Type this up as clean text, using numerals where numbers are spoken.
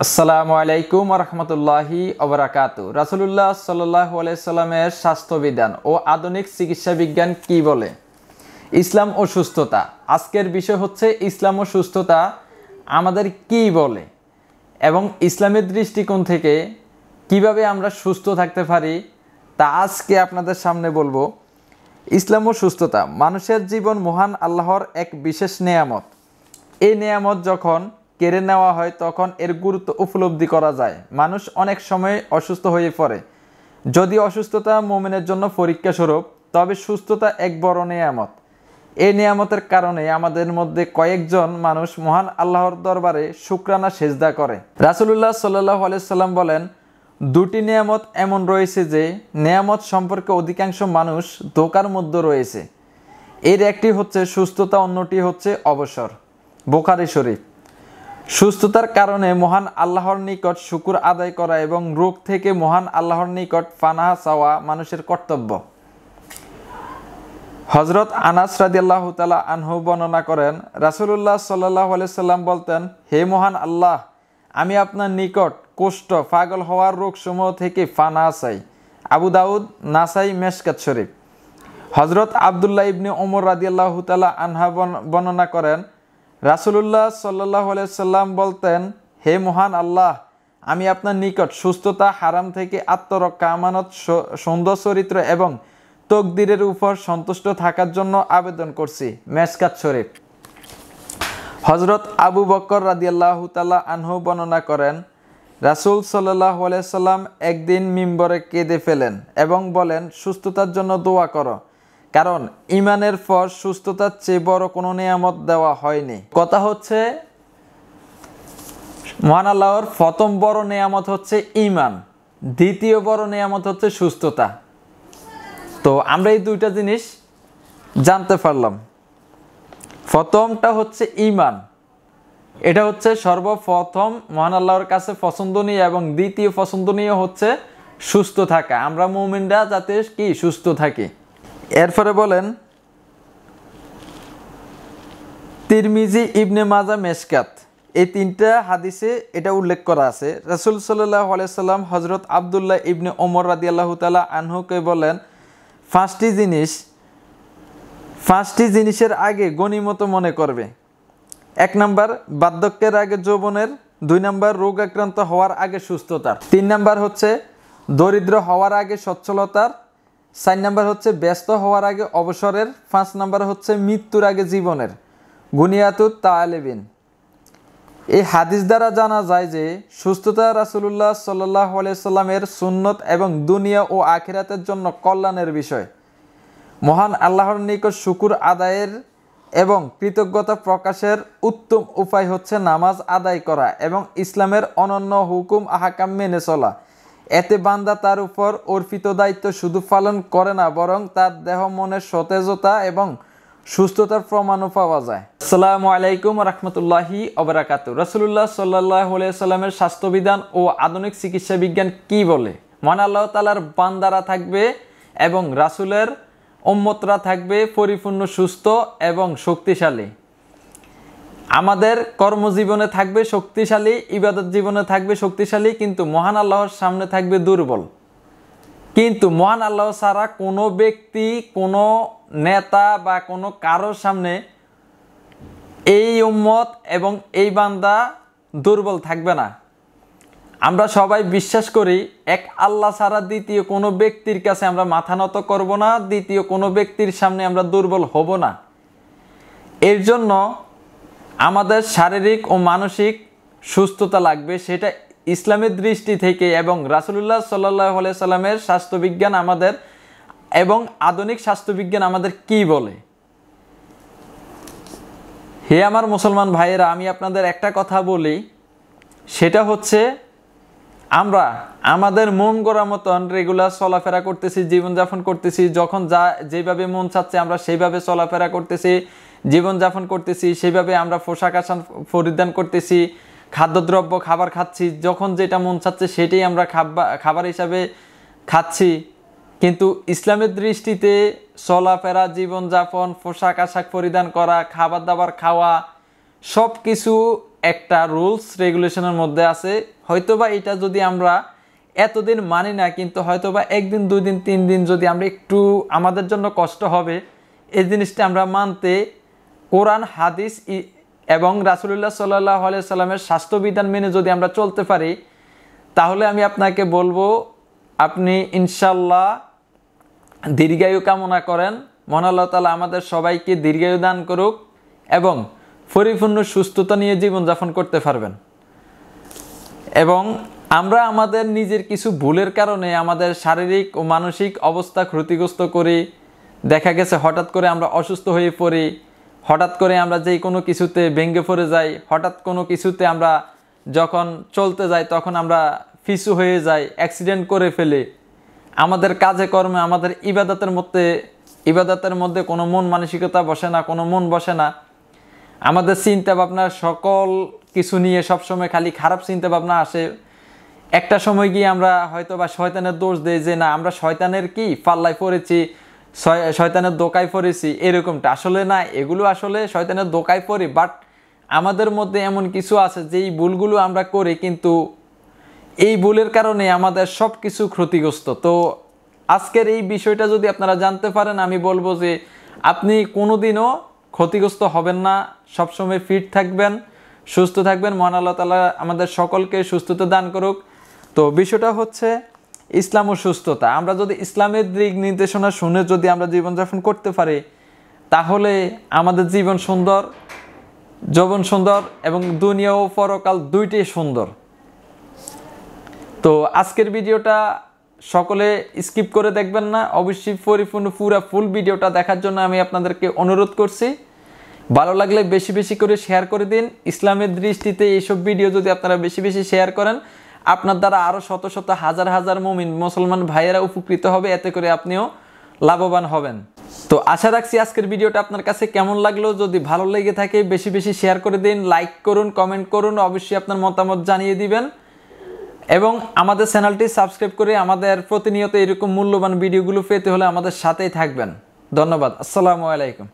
আসসালামু আলাইকুম রহমতুল্লাহি ওবারাকাতু। রাসূলুল্লাহ সাল্লাল্লাহু আলাইহি সাল্লামের স্বাস্থ্যবিধান ও আধুনিক চিকিৎসা বিজ্ঞান কি বলে? ইসলাম ও সুস্থতা। আজকের বিষয় হচ্ছে ইসলাম ও সুস্থতা আমাদের কি বলে এবং ইসলামের দৃষ্টিকোণ থেকে কিভাবে আমরা সুস্থ থাকতে পারি তা আজকে আপনাদের সামনে বলবো। ইসলাম ও সুস্থতা, মানুষের জীবন মহান আল্লাহর এক বিশেষ নেয়ামত। এই নেয়ামত যখন কেড়ে নেওয়া হয় তখন এর গুরুত্ব উপলব্ধি করা যায়। মানুষ অনেক সময় অসুস্থ হয়ে পড়ে। যদি অসুস্থতা মুমিনের জন্য পরীক্ষা স্বরূপ, তবে সুস্থতা এক বড় নেয়ামত। এই নেয়ামতের কারণে আমাদের মধ্যে কয়েকজন মানুষ মহান আল্লাহর দরবারে শুকরানা সেজদা করে। রাসূলুল্লাহ সাল্লাল্লাহু আলাইহি সাল্লাম বলেন, দুটি নেয়ামত এমন রয়েছে যে নেয়ামত সম্পর্কে অধিকাংশ মানুষ ধোঁকার মধ্যে রয়েছে। এর একটি হচ্ছে সুস্থতা, অন্যটি হচ্ছে অবসর। বুখারী শরীফ। সুস্থতার কারণে মহান আল্লাহর নিকট শুকর আদায় করা এবং রোগ থেকে মহান আল্লাহর নিকট পানাহ চাওয়া মানুষের কর্তব্য। হযরত আনাস রাদিয়াল্লাহু তাআলা আনহু বর্ণনা করেন, রাসূলুল্লাহ সাল্লাল্লাহু আলাইহি সাল্লাম বলতেন, হে মহান আল্লাহ, আমি আপনার নিকট কুষ্ঠ, পাগল হওয়ার রোগসমূহ থেকে পানাহ চাই। আবু দাউদ, নাসাই, মেশকাত শরীফ। হযরত আব্দুল্লাহ ইবনে ওমর রাদিয়াল্লাহু তাআলা আনহা বর্ণনা করেন, রাসূলুল্লাহ সাল্লাল্লাহু আলাইহি সাল্লাম বলতেন, হে মহান আল্লাহ, আমি আপনার নিকট সুস্থতা, হারাম থেকে আত্মরক্ষা, আমানত, সুন্দর চরিত্র এবং তকদিরের উপর সন্তুষ্ট থাকার জন্য আবেদন করছি। মেশকাত শরীফ। হযরত আবু বকর রাদিয়াল্লাহু তাআলা আনহু বর্ণনা করেন, রাসূল সাল্লাল্লাহু আলাইহি সাল্লাম একদিন মিম্বরে কেঁদে ফেলেন এবং বলেন, সুস্থতার জন্য দোয়া করো, কারণ ঈমানের পর সুস্থতার চেয়ে বড় কোনো নিয়ামত দেওয়া হয়নি। কথা হচ্ছে মহান আল্লাহর প্রথম বড় নিয়ামত হচ্ছে ঈমান, দ্বিতীয় বড় নিয়ামত হচ্ছে সুস্থতা। তো আমরা এই দুইটা জিনিস জানতে পারলাম। প্রথমটা হচ্ছে ঈমান, এটা হচ্ছে সর্বপ্রথম মহান আল্লাহর কাছে পছন্দনীয়, এবং দ্বিতীয় পছন্দনীয় হচ্ছে সুস্থ থাকা। আমরা মুমিনরা যাতে কি সুস্থ থাকি। এরপরে বলেন, তিরমিজি, ইবনে মাজাহ, মেশকাত, এই তিনটা হাদিসে এটা উল্লেখ করা আছে। রাসূল সাল্লাল্লাহু আলাইহি সাল্লাম হযরত আব্দুল্লাহ ইবনে ওমর রাদিয়াল্লাহু তাআলা আনহুকে বলেন, পাঁচটি জিনিসের আগে গনিমত মনে করবে। 1 নাম্বার বার্ধক্যের আগে যৌবনের, 2 নাম্বার রোগ আক্রান্ত হওয়ার আগে সুস্থতার, 3 নাম্বার হচ্ছে দরিদ্র হওয়ার আগে সচ্ছলতার, 4 নাম্বার হচ্ছে ব্যস্ত হওয়ার আগে অবসরের, 5 নাম্বার হচ্ছে মৃত্যুর আগে জীবনের। গুনিয়াতুত তালিবিন। এই হাদিস দ্বারা জানা যায় যে সুস্থতা রাসূলুল্লাহ সাল্লাল্লাহু আলাইহি সাল্লামের সুন্নত এবং দুনিয়া ও আখিরাতের জন্য কল্যাণের বিষয়। মহান আল্লাহর নিকট শুকর আদায়ের এবং কৃতজ্ঞতা প্রকাশের উত্তম উপায় হচ্ছে নামাজ আদায় করা এবং ইসলামের অনন্য হুকুম আহকাম মেনে চলা। এতে বান্দা তার উপর অর্পিত দায়িত্ব শুধু পালন করে না, বরং তার দেহ মনের সতেজতা এবং সুস্থতার প্রমাণও পাওয়া যায়। আসসালামু আলাইকুম রহমতুল্লাহি ওবারাকাতু। রাসূলুল্লাহ সাল্লাল্লাহু আলাইহি সাল্লামের স্বাস্থ্যবিধান ও আধুনিক চিকিৎসা বিজ্ঞান কি বলে? মহান আল্লাহ তাআলার বান্দারা থাকবে এবং রাসূলের উম্মতরা থাকবে পরিপূর্ণ সুস্থ এবং শক্তিশালী। আমাদের কর্মজীবনে থাকবে শক্তিশালী, ইবাদত জীবনে থাকবে শক্তিশালী, কিন্তু মহান আল্লাহর সামনে থাকবে দুর্বল। কিন্তু মহান আল্লাহ ছাড়া কোনো ব্যক্তি, কোনো নেতা বা কোনো কারোর সামনে এই উম্মত এবং এই বান্দা দুর্বল থাকবে না। আমরা সবাই বিশ্বাস করি এক আল্লাহ ছাড়া দ্বিতীয় কোনো ব্যক্তির কাছে আমরা মাথা নত করব না, দ্বিতীয় কোনো ব্যক্তির সামনে আমরা দুর্বল হব না। এর জন্য আমাদের শারীরিক ও মানসিক সুস্থতা লাগবে, সেটা ইসলামের দৃষ্টি থেকে, এবং রাসূলুল্লাহ সাল্লাল্লাহু আলাইহি সাল্লামের স্বাস্থ্যবিজ্ঞান আমাদের এবং আধুনিক স্বাস্থ্যবিজ্ঞান আমাদের কি বলে। হে আমার মুসলমান ভাইয়েরা, আমি আপনাদের একটা কথা বলি, সেটা হচ্ছে আমরা আমাদের মন গড়া মতন রেগুলার চলাফেরা করতেছি, জীবনযাপন করতেছি, যখন যেভাবে মন চাচ্ছে আমরা সেইভাবে চলাফেরা করতেছি, জীবনযাপন করতেছি, সেইভাবে আমরা পোশাক আশাক পরিধান করতেছি, খাদ্যদ্রব্য খাবার খাচ্ছি, যখন যেটা মন চাচ্ছে সেটাই আমরা খাবার হিসাবে খাচ্ছি। কিন্তু ইসলামের দৃষ্টিতে চলাফেরা, জীবনযাপন, পোশাক আশাক পরিধান করা, খাবার দাবার খাওয়া, সব কিছু একটা রুলস রেগুলেশনের মধ্যে আছে। হয়তোবা এটা যদি আমরা এতদিন মানি না, কিন্তু হয়তোবা একদিন 2 দিন 3 দিন যদি আমরা একটু আমাদের জন্য কষ্ট হবে এই জিনিসটা আমরা মানতে, কোরআন হাদিস এবং রাসূলুল্লাহ সাল্লাল্লাহু আলাইহি সাল্লামের স্বাস্থ্যবিধান মেনে যদি আমরা চলতে পারি, তাহলে আমি আপনাকে বলবো আপনি ইনশাল্লাহ দীর্ঘায়ু কামনা করেন। মহান আল্লাহ তাআলা আমাদের সবাইকে দীর্ঘায়ু দান করুক এবং পরিপূর্ণ সুস্থতা নিয়ে জীবনযাপন করতে পারবেন। এবং আমরা আমাদের নিজের কিছু ভুলের কারণে আমাদের শারীরিক ও মানসিক অবস্থা ক্ষতিগ্রস্ত করি। দেখা গেছে হঠাৎ করে আমরা অসুস্থ হয়ে পড়ি, হঠাৎ করে আমরা যেই কোনো কিছুতে ভেঙে পড়ে যাই, হঠাৎ কোনো কিছুতে আমরা যখন চলতে যাই তখন আমরা পিছু হয়ে যাই, অ্যাক্সিডেন্ট করে ফেলি। আমাদের কাজে কর্মে আমাদের ইবাদতের মধ্যে কোনো মন মানসিকতা বসে না, কোনো মন বসে না। আমাদের চিন্তা ভাবনা সকল কিছু নিয়ে সবসময় খালি খারাপ চিন্তা ভাবনা আসে। একটা সময় গিয়ে আমরা হয়তো বা শয়তানের দোষ দেই যে না আমরা শয়তানের কি পাল্লায় পড়েছি, শয়তানের দোকায় পড়েছি, এরকমটা আসলে না। এগুলো আসলে শয়তানের দোকায় পড়ি, বাট আমাদের মধ্যে এমন কিছু আছে যেই ভুলগুলো আমরা করি, কিন্তু এই ভুলের কারণে আমাদের সব কিছু ক্ষতিগ্রস্ত। তো আজকের এই বিষয়টা যদি আপনারা জানতে পারেন, আমি বলবো যে আপনি কোনোদিনও ক্ষতিগ্রস্ত হবেন না, সবসময় ফিট থাকবেন, সুস্থ থাকবেন। মহান আল্লাহ তাআলা আমাদের সকলকে সুস্থতা দান করুক। তো বিষয়টা হচ্ছে ইসলাম ও সুস্থতা। আমরা যদি ইসলামের দিক নির্দেশনা শুনে যদি আমরা জীবনযাপন করতে পারি, তাহলে আমাদের জীবন সুন্দর, যৌবন সুন্দর এবং দুনিয়া ও পরকাল দুইটাই সুন্দর। তো আজকের ভিডিওটা সকলে স্কিপ করে দেখবেন না, অবশ্যই পরিপূর্ণ ফুল ভিডিওটা দেখার জন্য আমি আপনাদেরকে অনুরোধ করছি। ভালো লাগলে বেশি বেশি করে শেয়ার করে দিন। ইসলামের দৃষ্টিতে এইসব ভিডিও যদি আপনারা বেশি বেশি শেয়ার করেন, আপনার দ্বারা আরও শত শত হাজার হাজার মুমিন মুসলমান ভাইয়েরা উপকৃত হবে, এতে করে আপনিও লাভবান হবেন। তো আশা রাখছি আজকের ভিডিওটা আপনার কাছে কেমন লাগলো। যদি ভালো লেগে থাকে বেশি বেশি শেয়ার করে দিন, লাইক করুন, কমেন্ট করুন, অবশ্যই আপনার মতামত জানিয়ে দিবেন এবং আমাদের চ্যানেলটি সাবস্ক্রাইব করে আমাদের প্রতিনিয়ত এরকম মূল্যবান ভিডিওগুলো পেতে হলে আমাদের সাথেই থাকবেন। ধন্যবাদ। আসসালামু আলাইকুম।